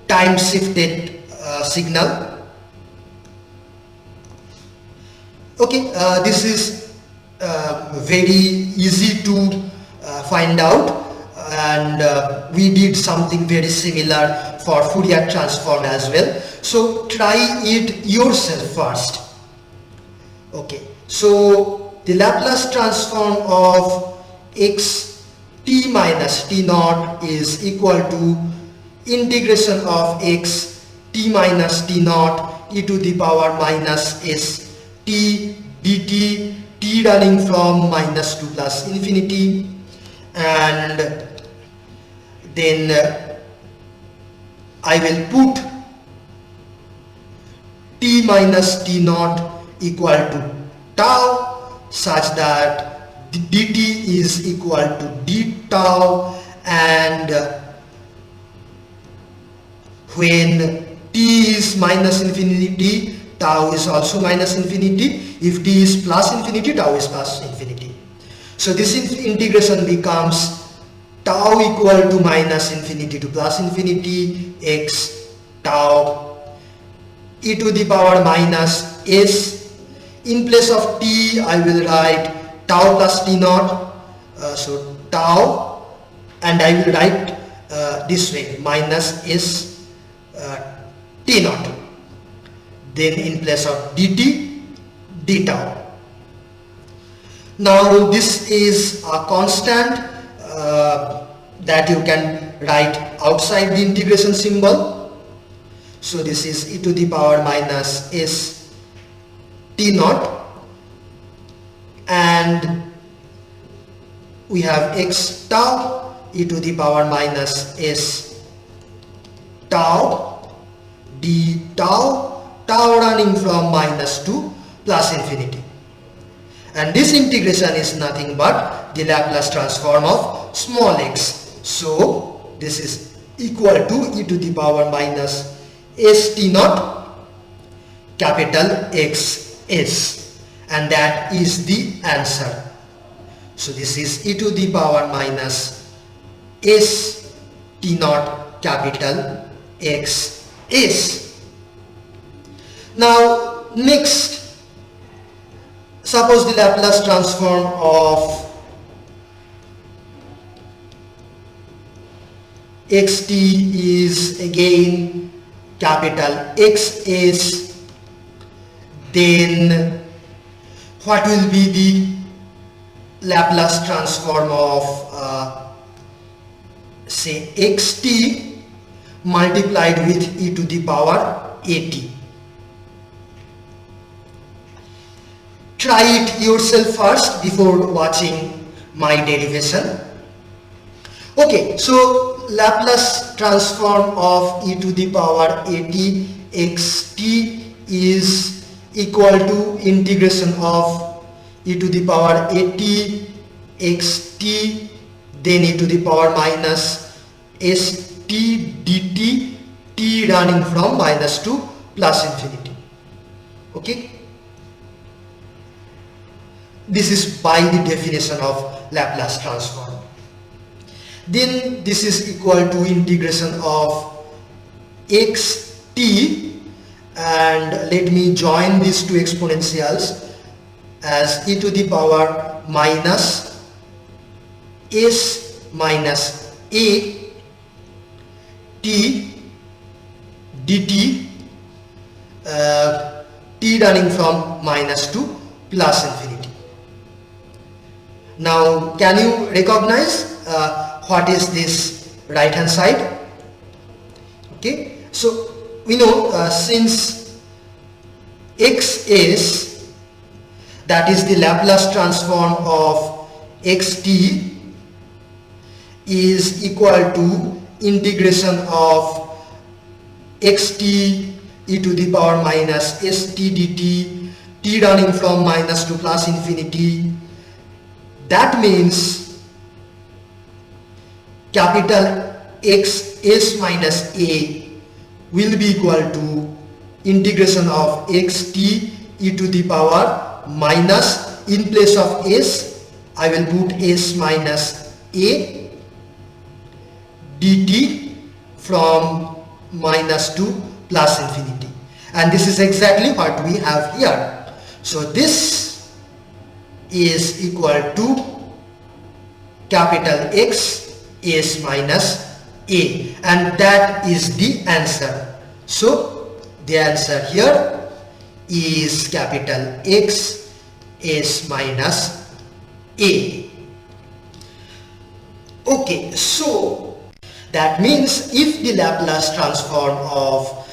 Speaker 1: time shifted signal? Okay, this is very easy to find out, and we did something very similar for Fourier transform as well. So try it yourself first. Okay, so the Laplace transform of x t minus t naught is equal to integration of x t minus t naught e to the power minus s t dt, t running from minus to plus infinity, and then I will put t minus t naught equal to tau such that dt is equal to d tau, and when t is minus infinity, tau is also minus infinity. If t is plus infinity, tau is plus infinity. So this integration becomes tau equal to minus infinity to plus infinity x tau e to the power minus s. In place of t, I will write tau plus t naught, so tau, and I will write this way minus s t naught. Then in place of dt, d tau. Now this is a constant that you can write outside the integration symbol. So this is e to the power minus s t naught, and we have x tau e to the power minus s tau d tau, tau running from minus to plus infinity, and this integration is nothing but the Laplace transform of small x. So this is equal to e to the power minus s t naught capital X s, and that is the answer. So this is e to the power minus s t naught capital X s. Now next, suppose the Laplace transform of xt is again capital Xs, then what will be the Laplace transform of say xt multiplied with e to the power at? Try it yourself first before watching my derivation. Okay, so Laplace transform of e to the power at xt is equal to integration of e to the power at xt, then e to the power minus st dt, t running from minus to plus infinity. Okay, this is by the definition of Laplace transform. Then this is equal to integration of xt, and let me join these two exponentials as e to the power minus s minus a t dt, t running from minus to plus infinity. Now can you recognize what is this right hand side? Okay, so we know since x is, that is the Laplace transform of xt, is equal to integration of xt e to the power minus st dt, t running from minus to plus infinity. That means capital X s minus a will be equal to integration of xt e to the power minus, in place of s I will put s minus a dt from minus to plus infinity, and this is exactly what we have here. So this is equal to capital X s minus a, and that is the answer. So the answer here is capital X s minus a. Okay, so that means if the Laplace transform of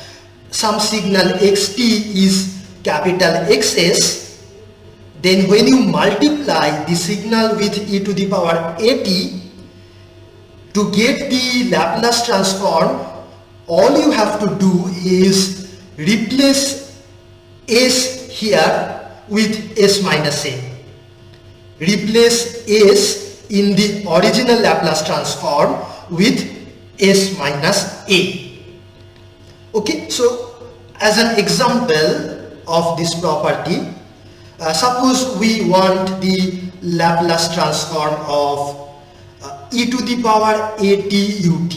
Speaker 1: some signal xt is capital Xs, then when you multiply the signal with e to the power at, to get the Laplace transform, all you have to do is replace s here with s minus a. Replace s in the original Laplace transform with s minus a. Okay, so as an example of this property, suppose we want the Laplace transform of e to the power at ut.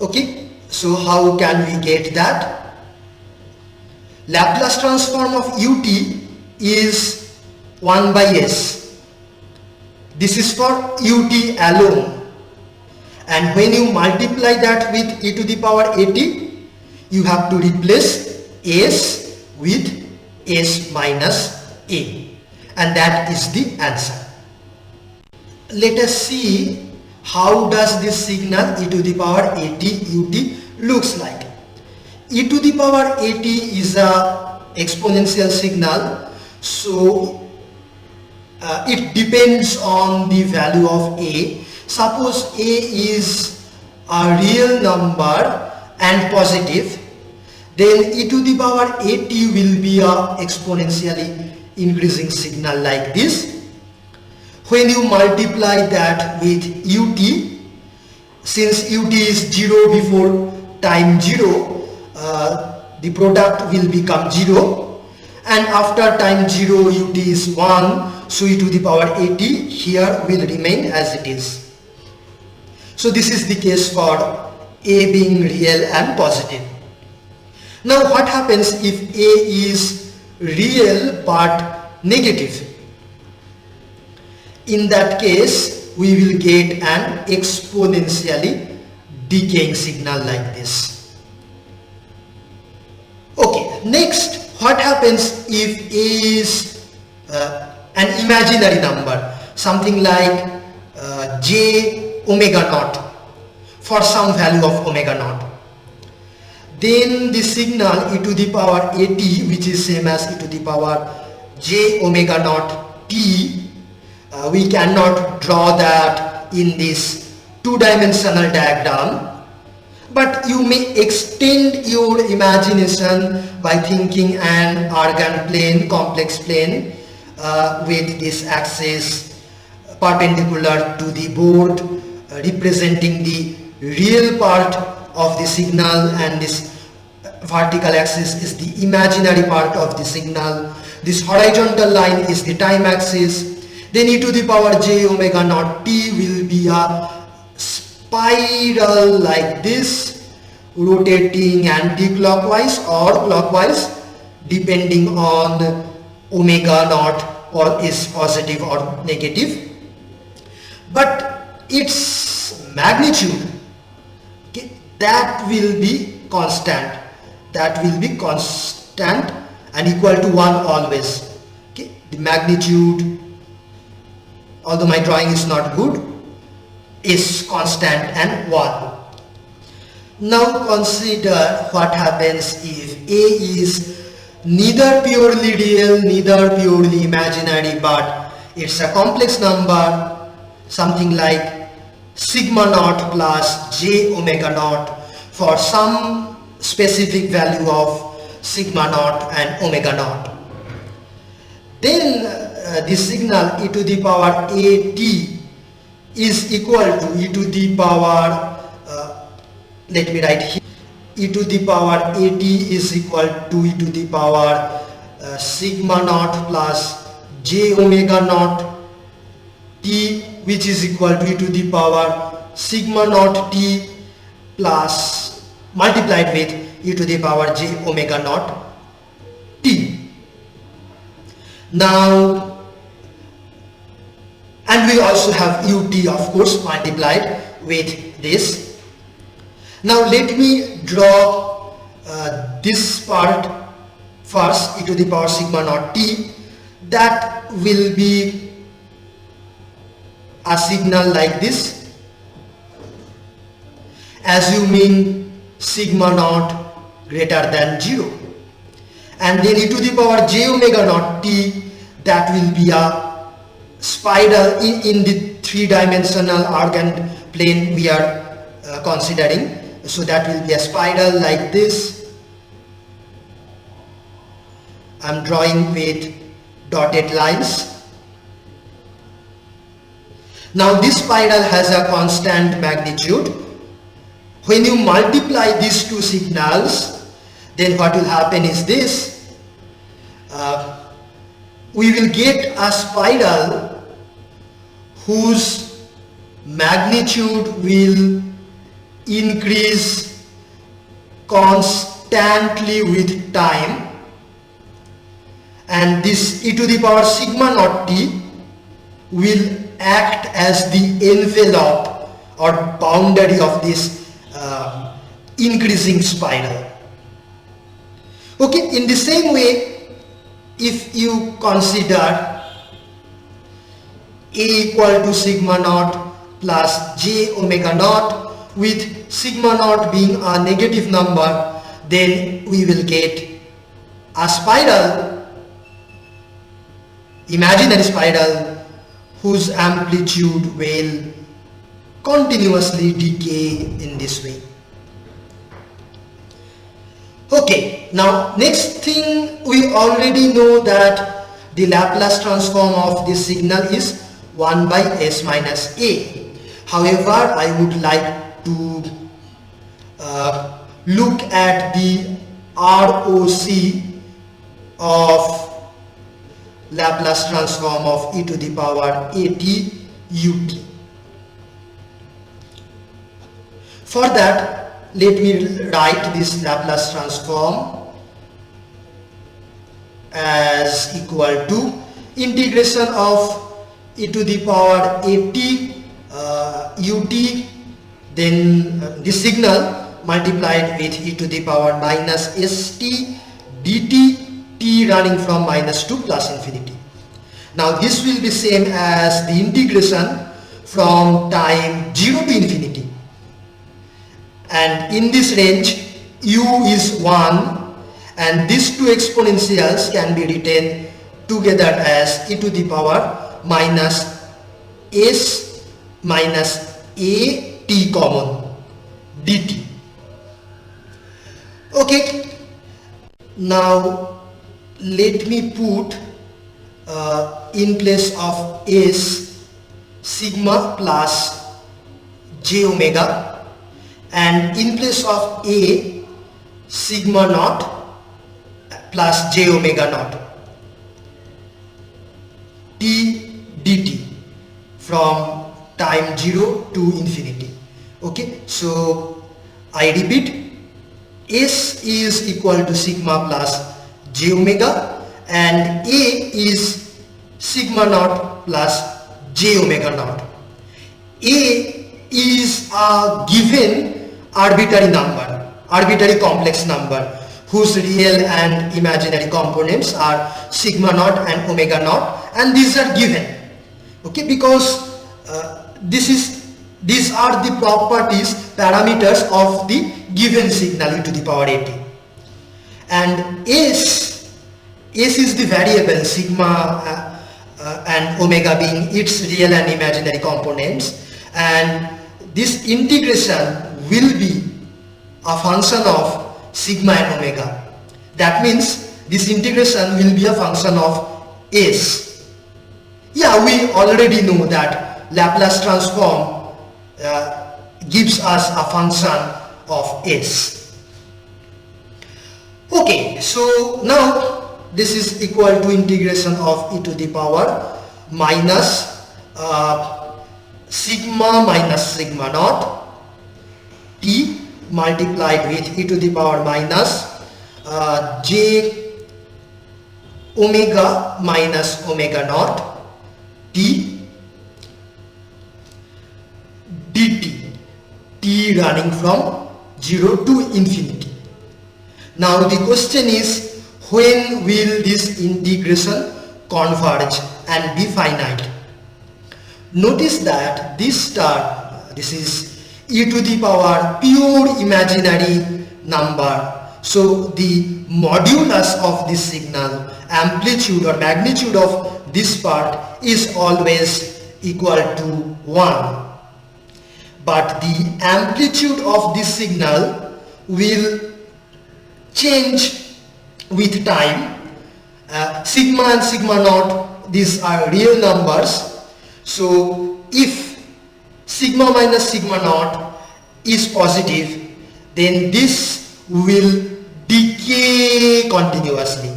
Speaker 1: Okay, so how can we get that? Laplace transform of ut is 1 by s. This is for ut alone, and when you multiply that with e to the power at, you have to replace s with s minus a, and that is the answer. Let us see how does this signal e to the power at ut looks like. E to the power at is a exponential signal, so it depends on the value of a. Suppose a is a real number and positive, then e to the power at will be a exponentially increasing signal like this. When you multiply that with ut, since ut is 0 before time 0, the product will become 0, and after time 0 ut is 1, so e to the power at here will remain as it is. So this is the case for a being real and positive. Now what happens if a is real but negative? In that case, we will get an exponentially decaying signal like this. Okay, next, what happens if a is an imaginary number, something like j omega naught, for some value of omega naught? Then the signal e to the power at, which is same as e to the power j omega naught t, we cannot draw that in this two-dimensional diagram, but you may extend your imagination by thinking an argand plane, complex plane, with this axis perpendicular to the board, representing the real part of the signal, and this vertical axis is the imaginary part of the signal. This horizontal line is the time axis. Then e to the power j omega naught t will be a spiral like this, rotating anti-clockwise or clockwise depending on omega naught or is positive or negative. But its magnitude, okay, that will be constant, and equal to 1 always. Okay, the magnitude, although my drawing is not good, is constant and 1. Now consider what happens if A is neither purely real, neither purely imaginary, but it's a complex number, something like sigma naught plus j omega naught for some specific value of sigma naught and omega naught. Then the signal e to the power at is equal to e to the power, let me write here, e to the power at is equal to e to the power sigma naught plus j omega naught t, which is equal to e to the power sigma naught t plus multiplied with e to the power j omega naught t. Now, and we also have ut, of course, multiplied with this. Now let me draw this part first, e to the power sigma naught t. That will be a signal like this, assuming sigma naught greater than 0. And then e to the power j omega naught t, that will be a spiral in the 3-dimensional argand plane we are considering. So that will be a spiral like this. I'm drawing with dotted lines. Now this spiral has a constant magnitude. When you multiply these two signals, then what will happen is this. We will get a spiral whose magnitude will increase constantly with time, and this e to the power sigma naught t will act as the envelope or boundary of this increasing spiral. Okay, in the same way, if you consider A equal to sigma naught plus j omega naught, with sigma naught being a negative number, then we will get a spiral, imaginary spiral, whose amplitude will continuously decay in this way. Okay, now next thing, we already know that the Laplace transform of this signal is 1 by s minus a. However, I would like to look at the ROC of Laplace transform of e to the power at ut. For that, let me write this Laplace transform as equal to integration of e to the power at ut, then the signal multiplied with e to the power minus st dt, t running from minus to plus infinity. Now this will be same as the integration from time 0 to infinity, and in this range u is 1, and these two exponentials can be written together as e to the power minus s minus a t common dt. Okay, now let me put in place of s sigma plus j omega, and in place of a sigma naught plus j omega naught t dt from time 0 to infinity. Okay, so I repeat, s is equal to sigma plus j omega, and a is sigma naught plus j omega naught. A is a given arbitrary number, arbitrary complex number, whose real and imaginary components are sigma naught and omega naught, and these are given. Okay, because these are the properties, parameters of the given signal e to the power at. And S is the variable, sigma and omega being its real and imaginary components, and this integration will be a function of sigma and omega. That means this integration will be a function of S. Yeah, we already know that Laplace transform gives us a function of S. Okay, so now this is equal to integration of e to the power minus sigma minus sigma naught t multiplied with e to the power minus j omega minus omega naught t dt, t running from 0 to infinity. Now the question is, when will this integration converge and be finite? Notice that this term, this is e to the power pure imaginary number. So the modulus of this signal, amplitude or magnitude of this part is always equal to 1. But the amplitude of this signal will change with time. Sigma and sigma naught, these are real numbers. So if sigma minus sigma naught is positive, then this will decay continuously,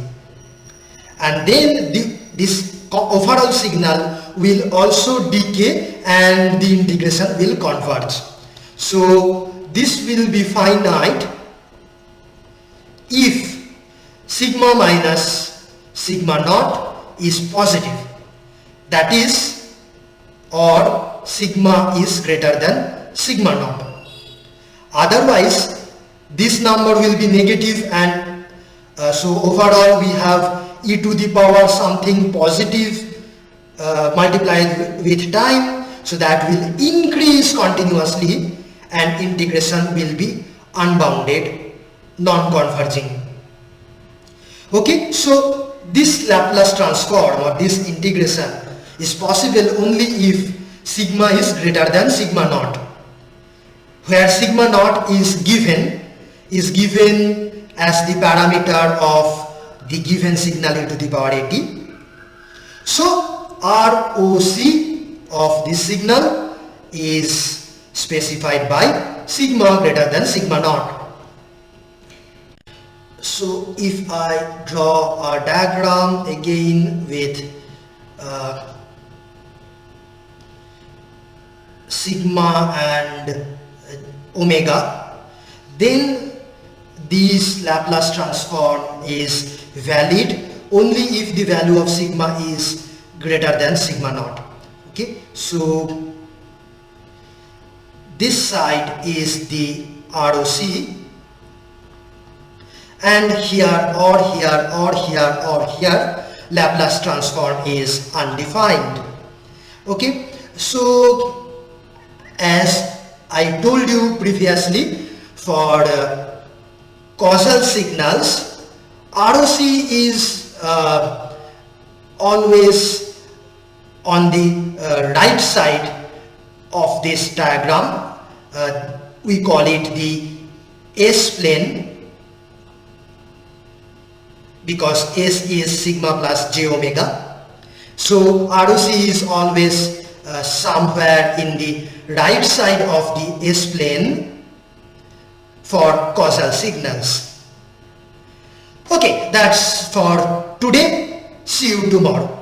Speaker 1: and then this overall signal will also decay and the integration will converge. So this will be finite if sigma minus sigma naught is positive, that is, or sigma is greater than sigma naught. Otherwise this number will be negative, and so overall we have e to the power something positive multiplied with time, so that will increase continuously and integration will be unbounded, non-converging. Okay, so this Laplace transform or this integration is possible only if sigma is greater than sigma naught, where sigma naught is given as the parameter of the given signal e to the power at. So ROC of this signal is specified by sigma greater than sigma naught. So if I draw a diagram again with sigma and omega, then this Laplace transform is valid only if the value of sigma is greater than sigma naught. Okay, so this side is the ROC, and here or here or here or here Laplace transform is undefined. Okay, so as I told you previously, for causal signals, ROC is always on the right side of this diagram. We call it the S plane, because S is sigma plus j omega. So ROC is always somewhere in the right side of the S plane for causal signals. Okay, that's for today. See you tomorrow.